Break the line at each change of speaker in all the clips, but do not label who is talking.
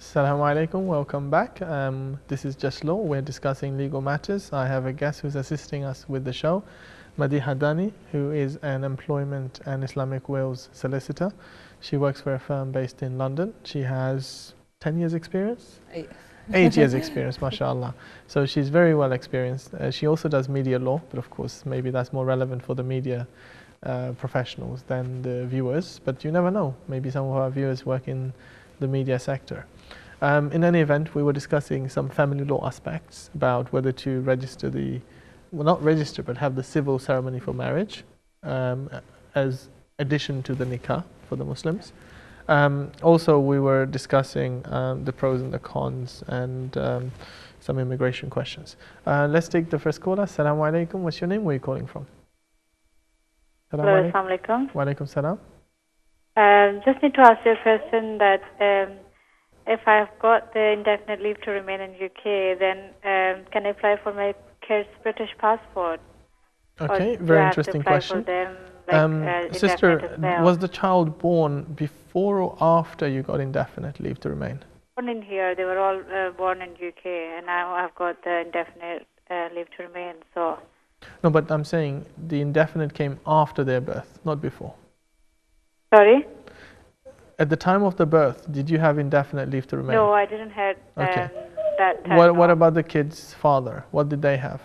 Assalamu alaikum, welcome back. This is Just Law. We're discussing legal matters. I have a guest who's assisting us with the show, Madeeha Dani, who is an employment and Islamic wills solicitor. She works for a firm based in London. She has 10 years experience? 8 years experience, mashallah. So she's very well experienced. She also does media law, but of course maybe that's more relevant for the media professionals than the viewers. But you never know. Maybe some of our viewers work in the media sector. In any event, we were discussing some family law aspects about whether to register well, not register, but have the civil ceremony for marriage as addition to the nikah for the Muslims. Also, we were discussing the pros and the cons and some immigration questions. Let's take the first caller. Assalamu alaikum. What's your name? Where are you calling from?
Hello, assalamu alaikum.
Wa alaikum salam.
Just need to ask you a question that if I've got the indefinite leave to remain in UK, then can I apply for my kid's British passport?
Okay, very interesting question. Sister, was the child born before or after you got indefinite leave to remain?
Born in here, they were all born in UK, and now I've got the indefinite leave to remain. So.
No, but I'm saying the indefinite came after their birth, not before.
Sorry?
At the time of the birth, did you have indefinite leave to remain?
No, I didn't have
okay.
that time.
What about the kid's father? What did they have?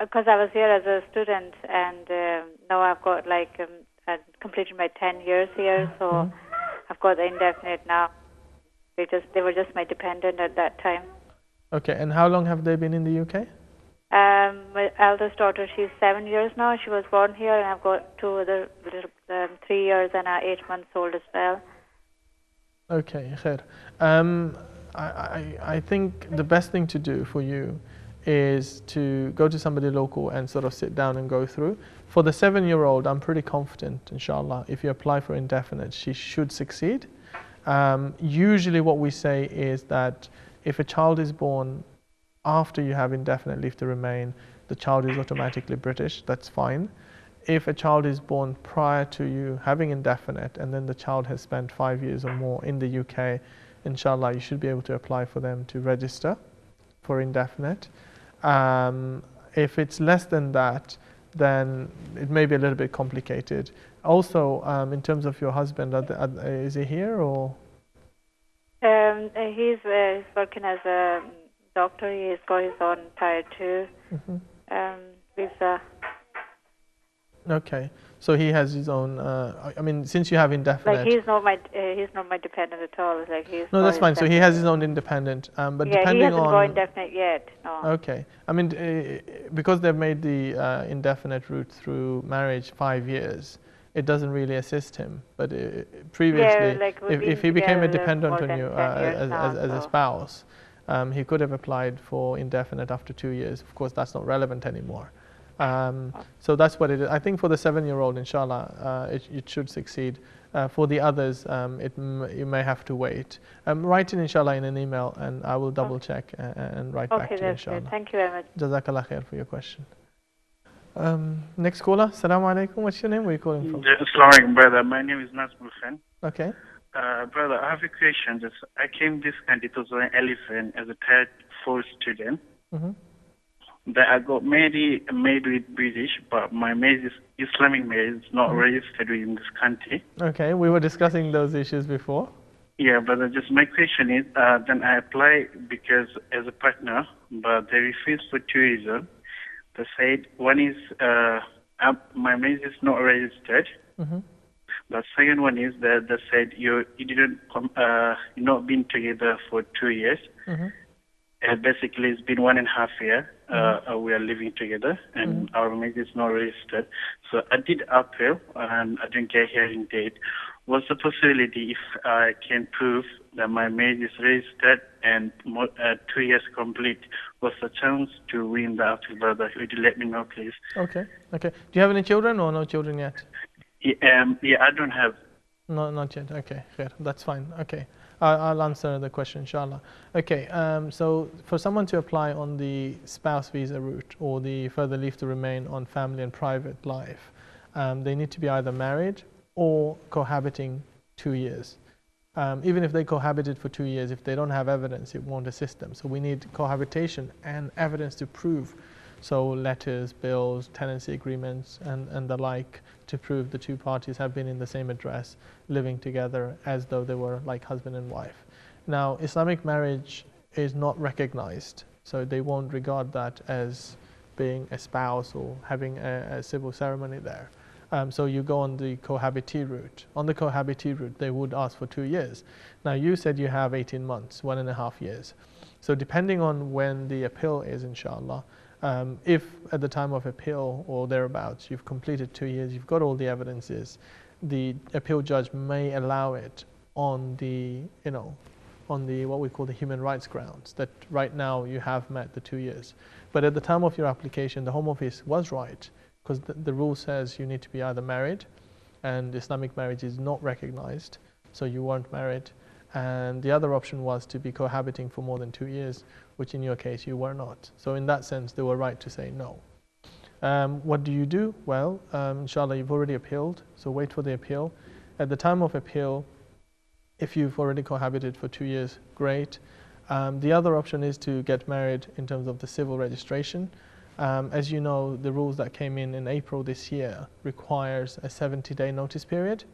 Because I was here as a student, and now I've got I completed my 10 years here, so I've got the indefinite now. They were just my dependent at that time.
Okay, and how long have they been in the UK?
My eldest daughter, she's 7 years now. She was born here, and I've got two other little 3 years and 8 months old as well.
Okay, khair. I think the best thing to do for you is to go to somebody local and sort of sit down and go through. For the 7-year-old, I'm pretty confident, inshallah, if you apply for indefinite, she should succeed. Usually what we say is that if a child is born after you have indefinite leave to remain, the child is automatically British, that's fine. If a child is born prior to you having indefinite and then the child has spent 5 years or more in the UK, inshallah, you should be able to apply for them to register for indefinite. If it's less than that, then it may be a little bit complicated. Also, in terms of your husband, is he here or?
He's working as a doctor. He's got his own Tier 2 visa.
Okay, so he has his own. I mean, since you have indefinite.
Like he's not my dependent at all. Like he's.
No, that's fine. So he has his own independent. But
yeah,
depending
he hasn't
on.
got indefinite yet. No.
Okay, I mean, because they've made the indefinite route through marriage 5 years, it doesn't really assist him. But previously,
yeah, like
if he became a dependent on you
as
a spouse, he could have applied for indefinite after 2 years. Of course, that's not relevant anymore. So that's what it is. I think for the 7-year-old, inshallah, it should succeed. For the others, you may have to wait. Write in, inshallah, in an email, and I will double check and write back to you, inshallah.
Good. Thank you very much.
Jazakallah khair for your question. Next caller. Assalamu alaikum. What's your name? Where are you calling from?
Assalamu alaikum, brother. My name is Nazmul Khan.
Okay.
Brother, I have a question. I came this country 2011 as a Tier 4 student. That I got married with British, but my marriage is Islamic marriage, not registered in this country.
Okay, we were discussing those issues before.
Yeah, but just my question is, then I apply because as a partner, but they refused for 2 reasons. They said one is my marriage is not registered. The second one is that they said you didn't not been together for 2 years. Basically, it's been 1.5 years. We are living together, and our marriage is not registered. So I did appeal, and I didn't get hearing date. What's the possibility if I can prove that my marriage is registered and 2 years complete? What's the chance to win the appeal, brother? Would you let me know, please?
Okay. Do you have any children or no children yet?
Yeah, I don't have.
No, not yet. Okay, fair. That's fine. Okay. I'll answer the question, inshallah. Okay, so for someone to apply on the spouse visa route or the further leave to remain on family and private life, they need to be either married or cohabiting 2 years. Even if they cohabited for 2 years, if they don't have evidence, it won't assist them. So we need cohabitation and evidence to prove. So letters, bills, tenancy agreements, and the like, to prove the two parties have been in the same address, living together as though they were like husband and wife. Now, Islamic marriage is not recognized, so they won't regard that as being a spouse or having a civil ceremony there. So you go on the cohabitee route. On the cohabitee route, they would ask for 2 years. Now, you said you have 18 months, 1.5 years. So depending on when the appeal is, inshallah, if at the time of appeal or thereabouts, you've completed 2 years, you've got all the evidences, the appeal judge may allow it on the, on the what we call the human rights grounds, that right now you have met the 2 years. But at the time of your application, the Home Office was right, because the rule says you need to be either married, and Islamic marriage is not recognized, so you weren't married. And the other option was to be cohabiting for more than 2 years, which in your case you were not. So in that sense, they were right to say no. What do you do? Well, inshallah, you've already appealed, so wait for the appeal. At the time of appeal, if you've already cohabited for 2 years, great. The other option is to get married in terms of the civil registration. As you know, the rules that came in April this year requires a 70-day notice period.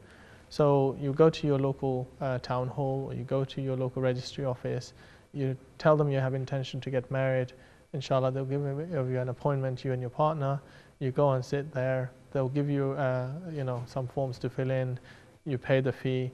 So you go to your local town hall, or you go to your local registry office, you tell them you have intention to get married. Inshallah, they'll give you an appointment, you and your partner. You go and sit there. They'll give you, some forms to fill in. You pay the fee.